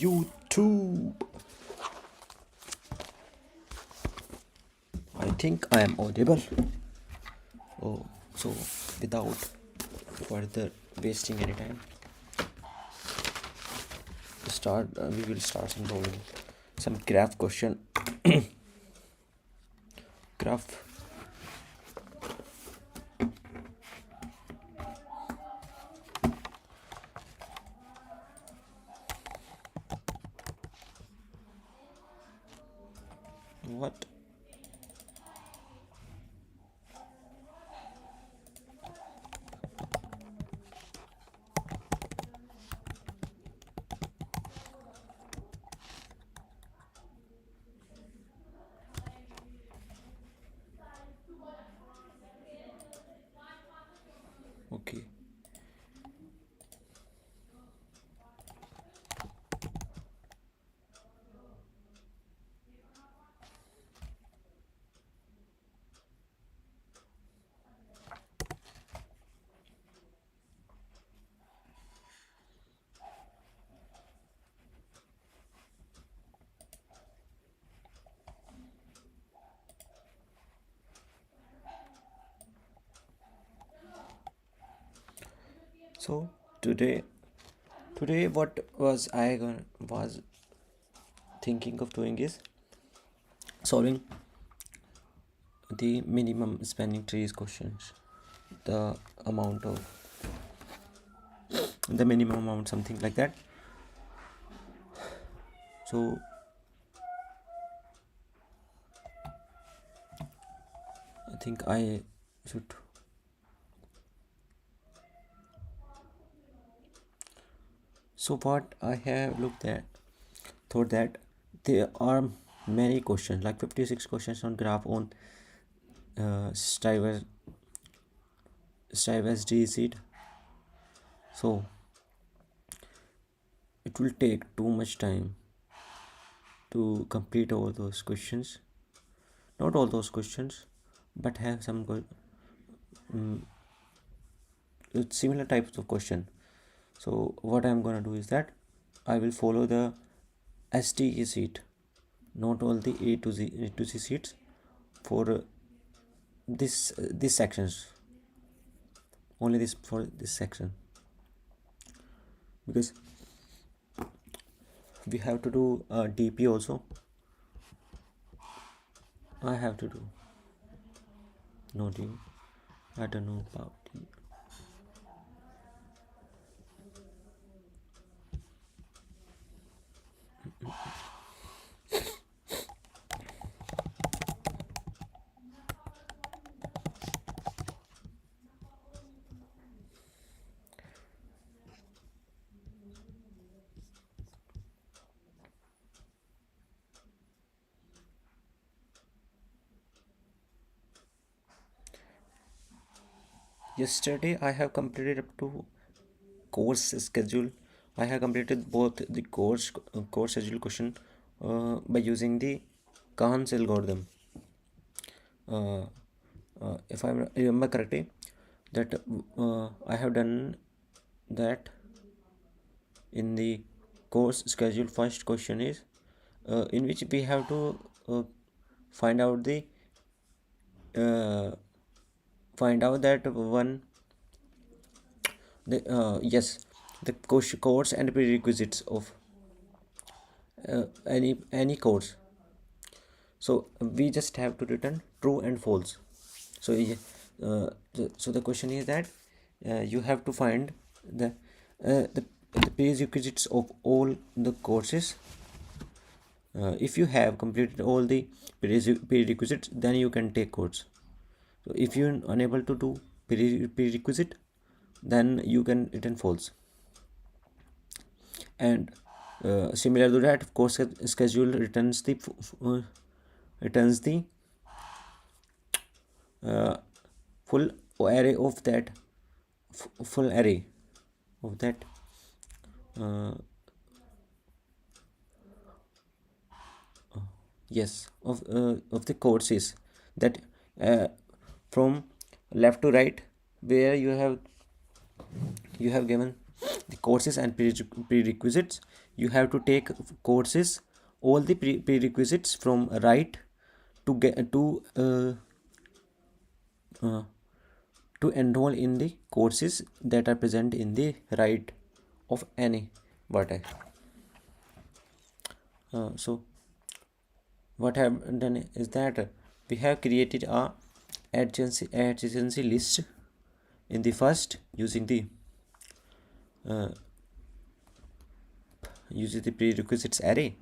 YouTube. I think I am audible. Oh, so without further wasting any time, we will start some graph question. Graph. What? Okay. So today what was was thinking of doing is solving the minimum spanning trees questions, the minimum amount, something like that. So I think I should. So what I have thought that there are many questions, like 56 questions on graph on Stivers D seed. So it will take too much time to complete all those questions. Not all those questions, but have some similar types of question. So what I'm gonna do is that I will follow the STE seat, not all the A to Z seats for this sections, only this for this section, because we have to do DP also. I have to do no D. I don't know about D. Yesterday I have completed up to course schedule. I have completed both the course schedule question by using the Kahn's algorithm. If I remember correctly, that I have done that in the course schedule. First question is in which we have to find out that one the course and prerequisites of any course. So we just have to return true and false. So the question is that you have to find the prerequisites of all the courses. If you have completed all the prerequisites, then you can take course. So if you're unable to do prerequisite, then you can return false. And similar to that, course schedule returns the full array of that of the courses that from left to right, where you have given the courses and prerequisites. you have to take courses, all the prerequisites from right to get uh, to enroll in the courses that are present in the right of any vertex. So what have done is that we have created a adjacency list in the first uh, using the prerequisites array,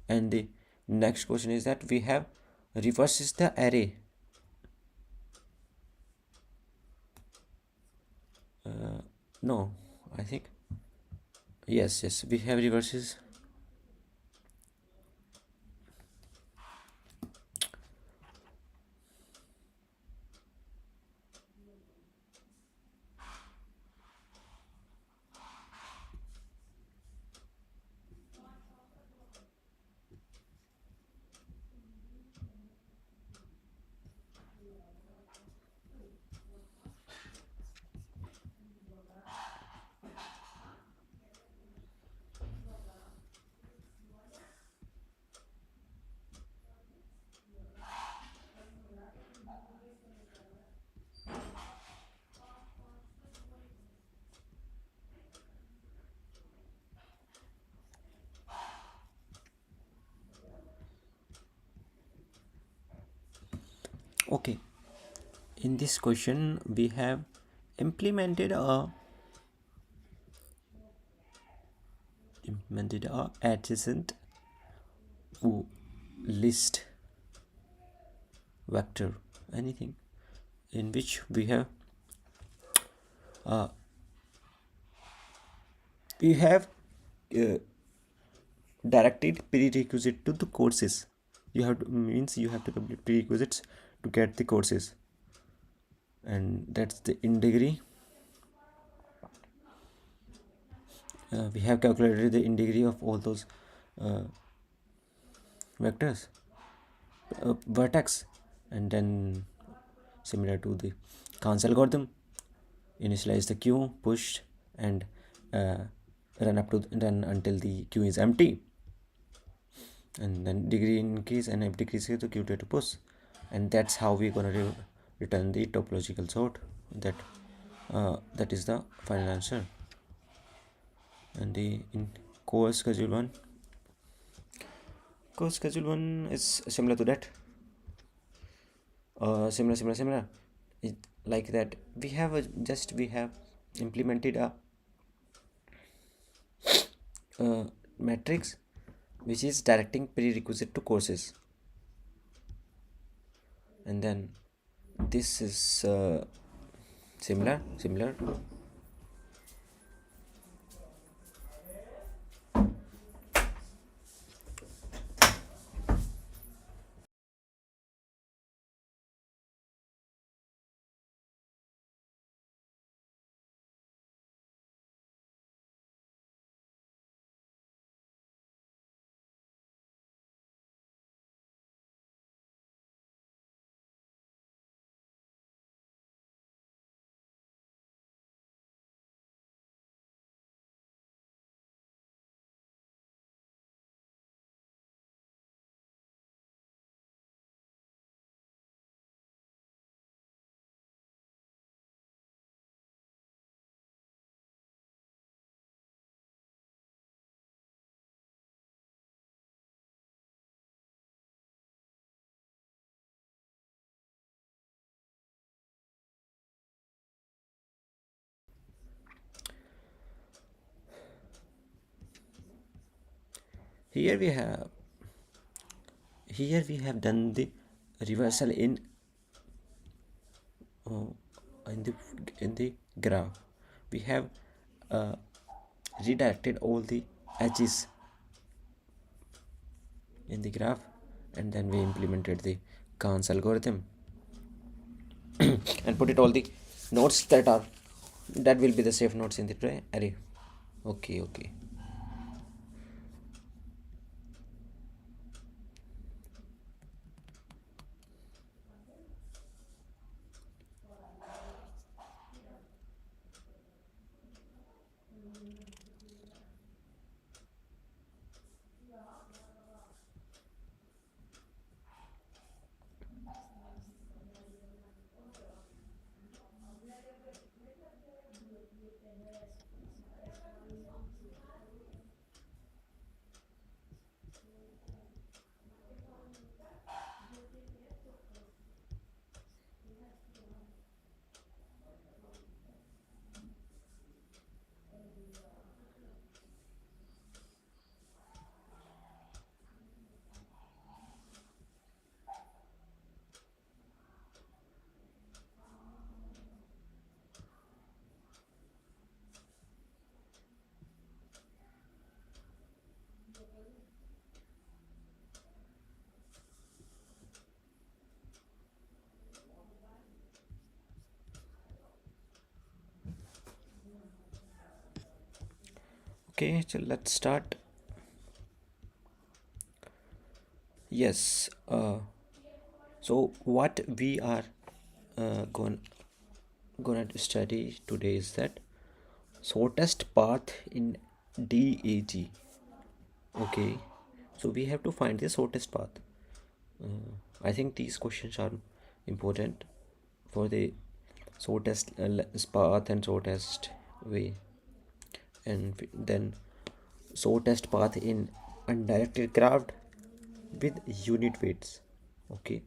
and the next question is that we have reverses the array. No, I think yes, we have reverses. Okay, in this question we have implemented a adjacent list vector, anything in which we have uh, uh, directed prerequisite to the courses. You have to complete prerequisites to get the courses, and that's the in degree. We have calculated the in degree of all those uh, vectors, vertex, and then similar to the Kahn's algorithm, initialize the queue, push, and uh, run until the queue is empty, and then degree increase and if decrease to queue to push, and that's how we're gonna return the topological sort. That is the final answer. And the in course schedule one is similar to that. Similar. Like that, we have implemented a matrix which is directing prerequisite to courses, and then this is similar. Here we have done the reversal uh, in the graph. We have uh, redirected all the edges in the graph, and then we implemented the Kahn's algorithm and put it all the nodes that will be the safe nodes in the array. Okay. Okay, so let's start. Yes. So what we are gonna study today is that shortest path in DAG. Okay. So we have to find the shortest path. I think these questions are important for the shortest path and shortest way, and then shortest path in undirected craft with unit weights. Okay,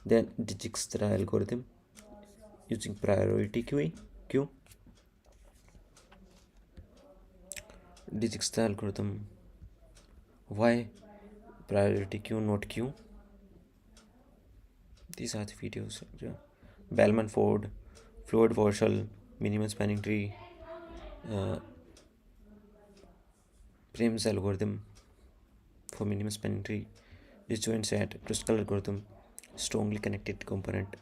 then Dijkstra algorithm using priority queue. Dijkstra algorithm, why priority queue not queue? These are the videos. Yeah. Bellman Ford, fluid Warshall, minimum spanning tree, uh, Prim's algorithm for minimum spanning tree, disjoint set, Driscoll algorithm, strongly connected component.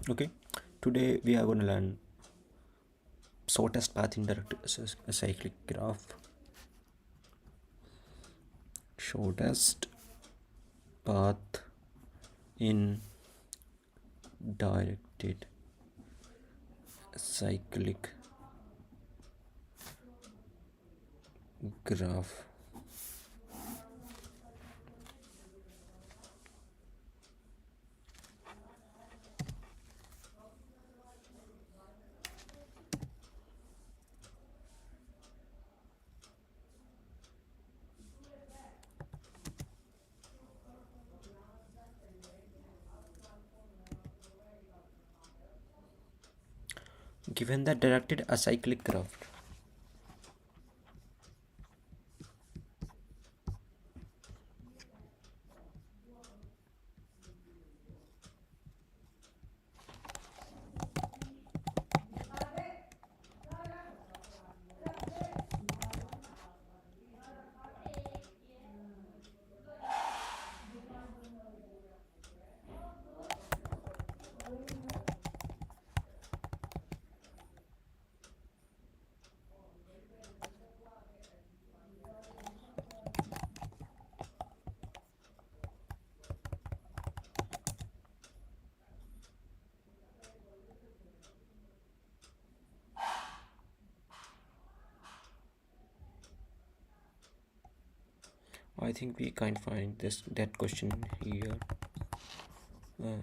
Okay, today we are going to learn shortest path in direct cyclic graph. Shortest path in directed cyclic graph. Given the directed acyclic graph, I think we can't find this that question here. uh,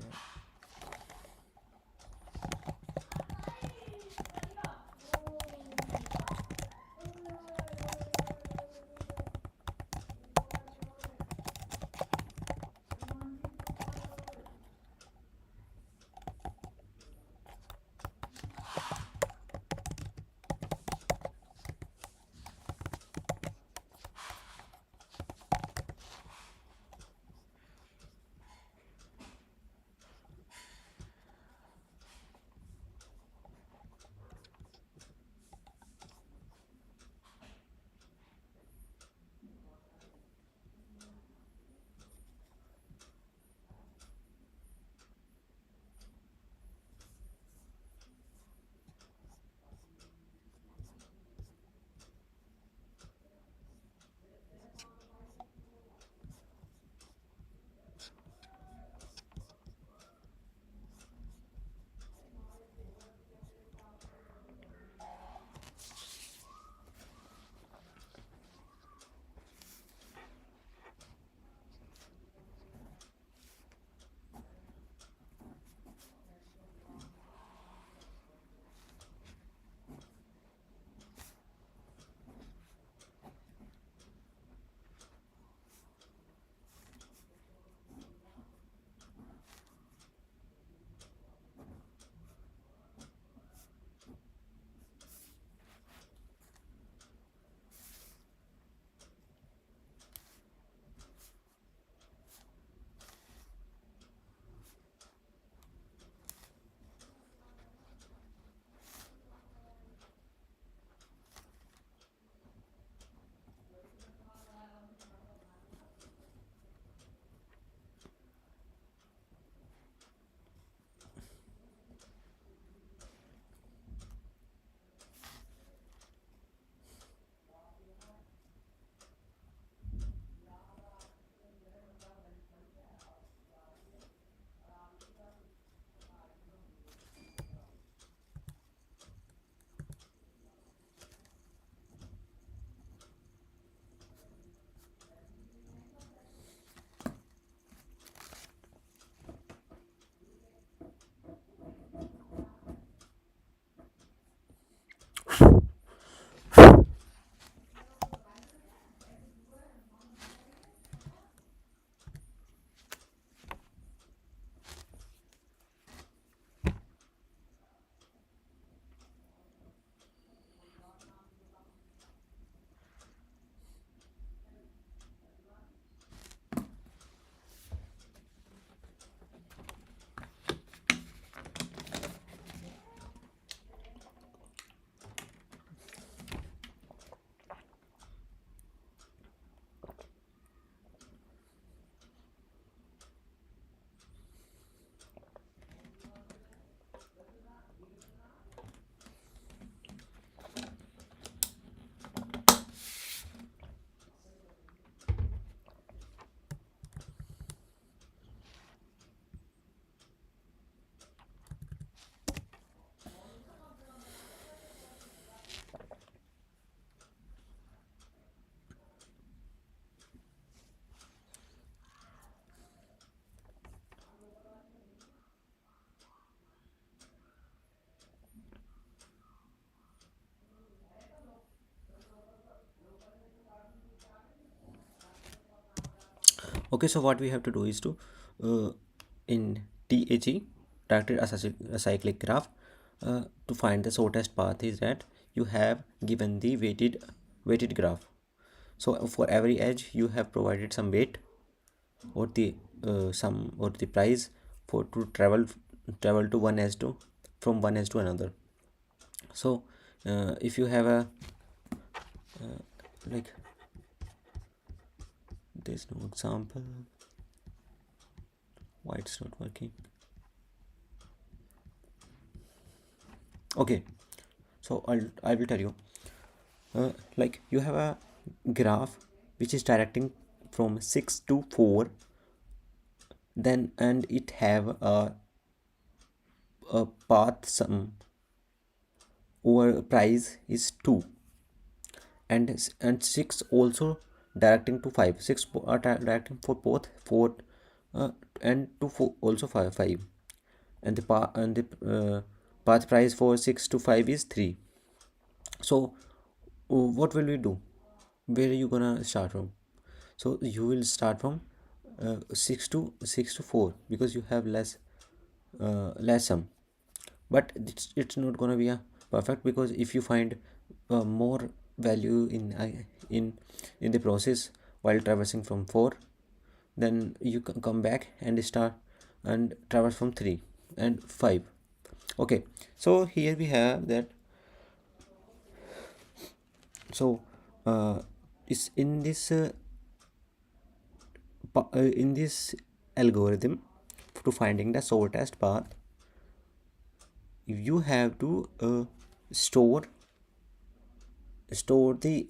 okay, so what we have to do is to uh, in THE, tracted acyclic graph, to find the shortest path is that you have given the weighted graph. So for every edge you have provided some weight or the some or the price for to travel to one edge to from one edge to another. So if you have a like there's no example, why it's not working. Okay, so I will tell you, like you have a graph which is directing from 6 to 4, then and it have a path sum over price is 2, and 6 also directing to 5, 6 directing for both 4 and to 4 also 5, and the path price for 6 to 5 is 3. So what will we do? Where are you gonna start from? So you will start from 6 to 4, because you have less sum. But it's not gonna be a perfect, because if you find more value in the process while traversing from 4, then you can come back and start and traverse from 3 and 5. Okay, so here we have that. So is in this algorithm, to finding the shortest path, you have to store the